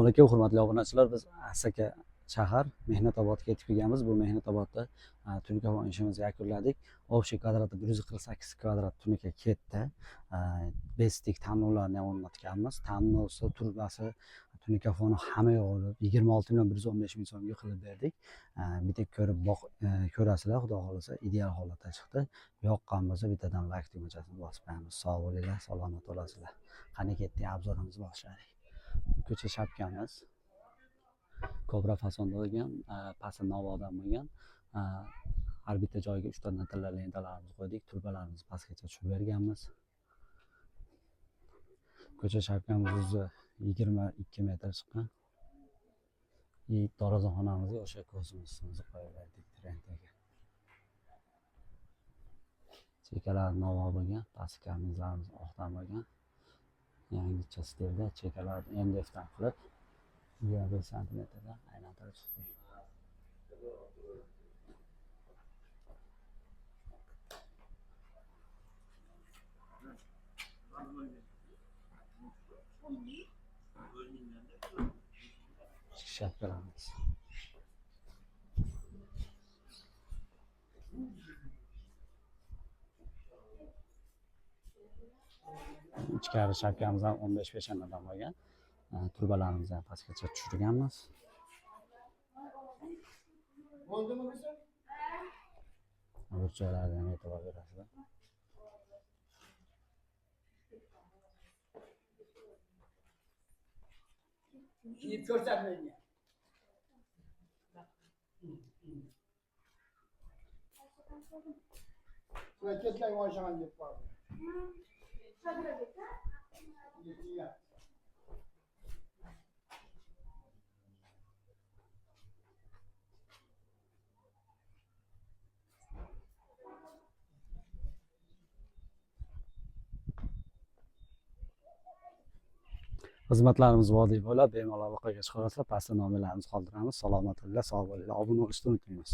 aka, hurmatli obunachilar, biz Asaka shahar Mehnatobodga yetib kelganmiz. Bu Mehnatobodda tunikafon ishimizni yakunladik. Общий kvadrati 148 kvadrat tunika ketdi. Besitik tanlovlarni ham o'rnatganmiz. Tanlovsi, turbasi, tunikafoni hamma yo'g'i 26.115 ming so'mga qilib berdik. Bitta ko'rib ko'rasizlar, xudo xolasa ideal holatda chiqdi. Yoqqan bo'lsa bittadan like tugmachasini bosib qo'yamiz. Sog' bo'linglar, salomat bo'lasizlar. Qani ketdik, obzorimizni boshladik. Ko'cha shapkamiz kobra fasonda bo'lgan, pasti navodan bo'lgan. Har bitta joyiga 3 ta natilla lentalarimizni qo'ydik, turbalarimizni pastgacha tushirib berganmiz. Ko'cha shapkamiz o'zi 22 metr chiqqan. Darvozaxonamizga o'sha kosmosimizni qo'yib berdik trendga. Chekalar novo bo'lgan, pastki karnizlarimiz oqdan bo'lgan. Yangicha stilda chekalarni MDFdan qilib 25 santimetrdan aylantirib chiqdik. Shapkalarimiz. Ichkari shapkamiz ham 15 peshanadan bo'lgan. Turbalarimizni ham pastgacha tushirganmiz. Bo'ldimi bizlar? Burchaklarga ham e'tibor berasizlar. Yeb ko'rsatmaydi. Ketlar oyshagan deb qoldi. Xizmatlarimiz vodiy bo'lib, bemalol aloqaga chiqasizlar. Pastda nomerlarimizni qoldiramiz. Salomat bo'linglar, sog' bo'linglar. Obuna bo'lishni unutmaymiz.